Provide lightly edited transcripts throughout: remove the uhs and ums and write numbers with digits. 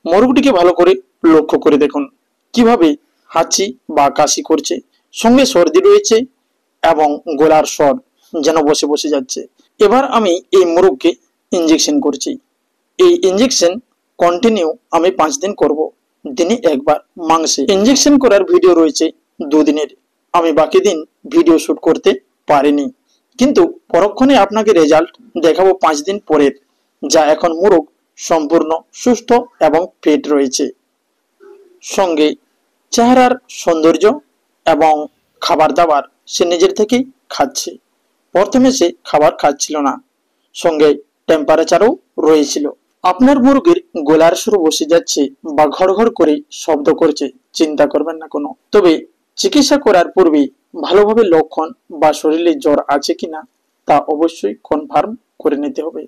মোরগটিকে ভালো করে লক্ষ্য করে দেখুন কিভাবে হাঁচি বা কাশি করছে, সঙ্গে সর্দি রয়েছে এবং গলার স্বর যেন বসে বসে যাচ্ছে। এবার আমি এই মোরগকে ইঞ্জেকশন করছি। এই ইঞ্জেকশন কন্টিনিউ আমি 5 দিন করব, দিনে একবার মাংসে। ইঞ্জেকশন করার ভিডিও রয়েছে 2 দিনের, আমি বাকি দিন ভিডিও শুট করতে পারিনি, কিন্তু পরক্ষণে আপনাকে রেজাল্ট দেখাবো 5 দিন পরের, যা এখন মোরগ সম্পূর্ণ সুস্থ এবং ফিট রয়েছে। সঙ্গে চেহারার সৌন্দর্য এবং খাবার দাবার সে নিজের থেকেই খাচ্ছে। প্রথমে সে খাবার খাচ্ছিল না, সঙ্গে টেম্পারেচারও রয়েছিল। আপনার মুরগির গলার সুর বসে যাচ্ছে বা ঘড়ঘড় করে শব্দ করছে, চিন্তা করবেন না কোনো। তবে চিকিৎসা করার পূর্বে ভালোভাবে লক্ষণ বা শরীরে জ্বর আছে কিনা তা অবশ্যই কনফার্ম করে নিতে হবে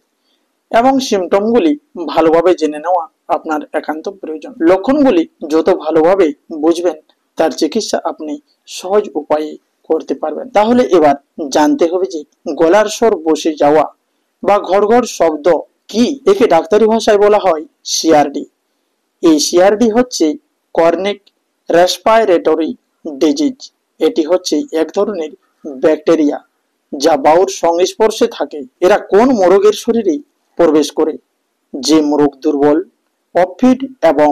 এবং সিমটমগুলি ভালোভাবে জেনে নেওয়া আপনার একান্ত প্রয়োজন। লক্ষণগুলি যত ভালোভাবে বুঝবেন তার চিকিৎসা আপনি সহজ উপায়ে করতে পারবেন। তাহলে এবার জানতে হবে যে গলার স্বর বসে যাওয়া বা ঘড়ঘড় শব্দ কি। একে ডাক্তারি ভাষায় বলা হয় সিআরডি। এই সিআরডি হচ্ছে কর্নিক রেসপিরেটরি ডিজিজ। এটি হচ্ছে এক ধরনের ব্যাকটেরিয়া যা বায়ুর সংস্পর্শে থাকে। এরা কোন মোরগের শরীরে প্রবেশ করে? যে মোরগ দুর্বল, অফিট এবং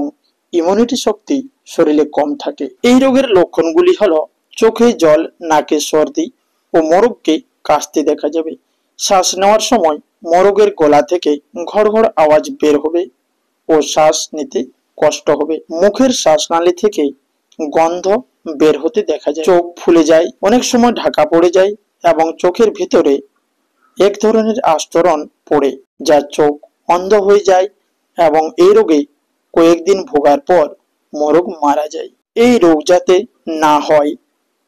ইমিউনিটি শক্তি শরীরে কম থাকে। এই রোগের লক্ষণগুলি হলো চোখে জল, নাকে সর্দি ও মোরগকে কাশতে দেখা যাবে। শ্বাস নেওয়ার সময় মোরগের গলা থেকে ঘড়ঘড় আওয়াজ বের হবে ও শ্বাস নিতে কষ্ট হবে। মুখের শ্বাসনালী থেকে গন্ধ বের হতে দেখা যায়। চোখ ফুলে যায়, অনেক সময় ঢাকা পড়ে যায় এবং চোখের ভিতরে এক ধরনের আস্তরণ পড়ে যা চোখ অন্ধ হয়ে যায় এবং এই রোগে কয়েকদিন ভোগার পর মোরগ মারা যায়। এই রোগ যাতে না হয়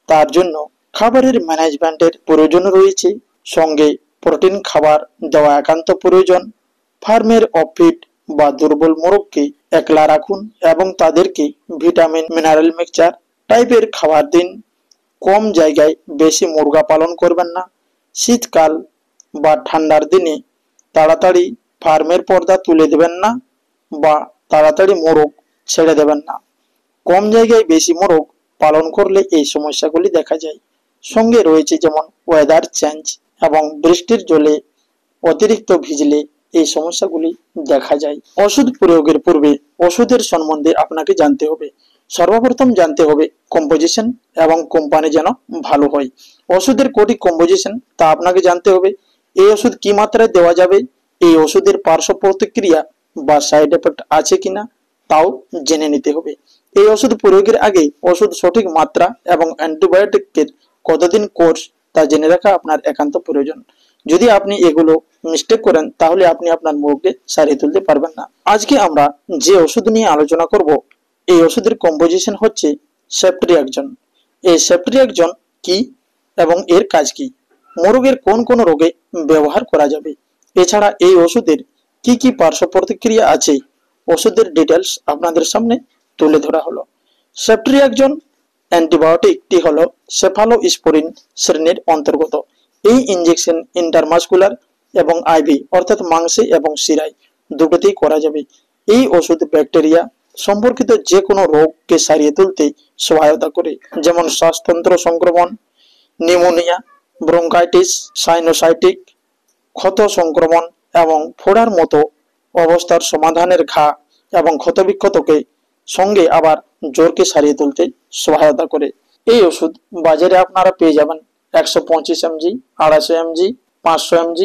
তার জন্য খাবারের ম্যানেজমেন্টের প্রয়োজন রয়েছে, সঙ্গে প্রোটিন খাবার দেওয়া একান্ত প্রয়োজন। ফার্মের অফিট বা দুর্বল মোরগকে একলা রাখুন এবং তাদেরকে ভিটামিন মিনারেল মিক্সচার টাইপের খাবার দিন। কম জায়গায় বেশি মুরগা পালন করবেন না। শীতকাল বা ঠান্ডার দিনে তাড়াতাড়ি ফার্মের পর্দা তুলে দেবেন না বা তাড়াতাড়ি মোরগ ছেড়ে দেবেন না। কম জায়গায় বেশি মোরগ পালন করলে এই সমস্যাগুলি দেখা যায়। সঙ্গে রয়েছে যেমন ওয়েদার চেঞ্জ এবং বৃষ্টির জলে অতিরিক্ত ভিজলে এই সমস্যাগুলি দেখা যায়। ওষুধ প্রয়োগের পূর্বে ওষুধের সম্বন্ধে আপনাকে জানতে হবে। সর্বপ্রথম জানতে হবে কম্পোজিশন এবং কোম্পানি যেন ভালো হয়। ওষুধের কোটি কম্পোজিশন তা আপনাকে জানতে হবে। এই ওষুধ কি মাত্রায় দেওয়া যাবে, এই ওষুধের পার্শ্ব প্রতিক্রিয়া বা সাইড এফেক্ট আছে কিনা তাও জেনে নিতে হবে। এই ওষুধ প্রয়োগের আগে ওষুধ সঠিক মাত্রা এবং অ্যান্টিবায়োটিকের কতদিন কোর্স তা জেনে রাখা আপনার একান্ত প্রয়োজন। যদি আপনি এগুলো মিস্টেক করেন তাহলে আপনি আপনার মুরগকে সারিয়ে তুলতে পারবেন না। আজকে আমরা যে ওষুধ নিয়ে আলোচনা করব, এই ওষুধের কম্পোজিশন হচ্ছে সেফট্রিয়াক্সন। এই সেফট্রিয়াক্সন কি এবং এর কাজ কি, মোরগের কোন কোন রোগে ব্যবহার করা যাবে, এছাড়া এই ওষুধের কি কি পার্শ্ব প্রতিক্রিয়া আছে, ওষুধের ডিটেলস আপনাদের সামনে তুলে ধরা হলো। সেফট্রিয়াক্সন অ্যান্টিবায়োটিকটি হলো সেফালোস্পোরিন শ্রেণীর অন্তর্গত। এই ইনজেকশন ইন্টারমাসকুলার এবং আইভি অর্থাৎ মাংসে এবং শিরায় দুটোতেই করা যাবে। এই ওষুধ ব্যাকটেরিয়া সম্পর্কিত যে কোনো রোগকে সারিয়ে তুলতে সহায়তা করে, যেমন শ্বাসতন্ত্র সংক্রমণ, নিউমোনিয়া, ব্রঙ্কাইটিস, সাইনোসাইটিক, ক্ষত সংক্রমণ এবং ফোড়ার মতো অবস্থার সমাধানের ঘা এবং ক্ষতবিক্ষতকে সঙ্গে আবার জ্বরকে সারিয়ে তুলতে সহায়তা করে। এই ওষুধ বাজারে আপনারা পেয়ে যাবেন 125 mg, 250 mg, 500 mg,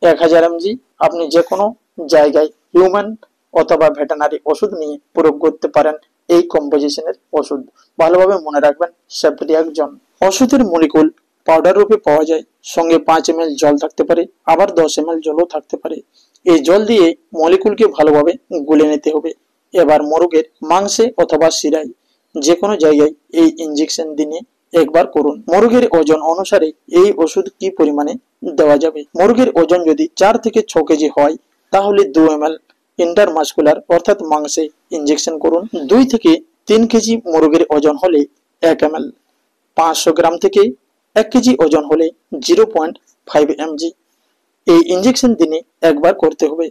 1000 mg। আপনি যে কোনো জায়গায় হিউম্যান অথবা ভেটেনারি ওষুধ নিয়ে প্রয়োগ করতে পারেন এই কম্পোজিশনের ওষুধ। ভালোভাবে মনে রাখবেন সেফট্রিয়াক্সন। ওষুধের মলিকুল পাউডার রূপে পাওয়া যায়, সঙ্গে 5 ml জল থাকতে পারে, আবার 10 ml জলও থাকতে পারে। এই জল দিয়ে মলিকুলকে ভালোভাবে গুলে নিতে হবে। এবার মোরগের মাংসে অথবা শিরায় যে কোনো জায়গায় এই ইনজেকশন দিনে একবার করুন। মোরগের ওজন অনুসারে এই ওষুধ কি পরিমাণে দেওয়া যাবে। মোরগের ওজন যদি 4 থেকে 6 কেজি হয় তাহলে 2 ml ইন্টারমাসকুলার অর্থাৎ মাংসে ইনজেকশন করুন। 2 থেকে 3 কেজি মোরগের ওজন হলে 1 ml, 500 গ্রাম থেকে 1 কেজি ওজন হলে 0.5 mg এই ইনজেকশন দিনে একবার করতে হবে।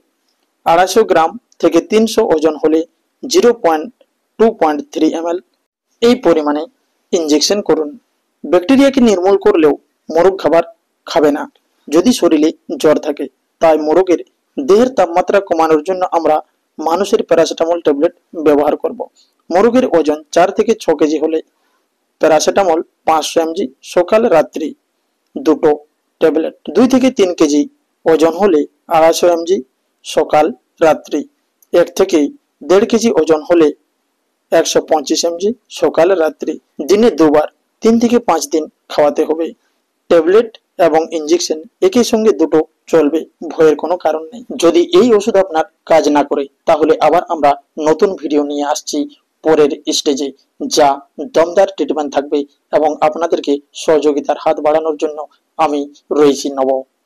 250 গ্রাম থেকে 300 ওজন হলে 0.2.3 ml এই পরিমাণে ইনজেকশন করুন। ব্যাকটেরিয়াকে নির্মূল করলেও মোরগ খাবার খাবে না যদি শরীরে জ্বর থাকে। তাই মোরগের দেহের তাপমাত্রা কমানোর জন্য আমরা মানুষের প্যারাসিটামল ট্যাবলেট ব্যবহার করব। মোরগের ওজন 4 থেকে 6 কেজি হলে প্যারাসিটামল 500 mg সকাল রাত্রি দুটো ট্যাবলেট। 2 থেকে 3 কেজি ওজন হলে 250 mg সকাল রাত্রি। 1 থেকে 1.5 কেজি ওজন হলে 125 mg সকাল রাত্রি। দিনে দুবার 3 থেকে 5 দিন খাওয়াতে হবে। ট্যাবলেট এবং ইনজেকশন একই সঙ্গে দুটো চলবে, ভয়ের কোনো কারণ নেই। যদি এই ওষুধ আপনার কাজ না করে তাহলে আবার আমরা নতুন ভিডিও নিয়ে আসছি পরের স্টেজে, যা দমদার ট্রিটমেন্ট থাকবে এবং আপনাদেরকে সহযোগিতার হাত বাড়ানোর জন্য আমি রয়েছি নব।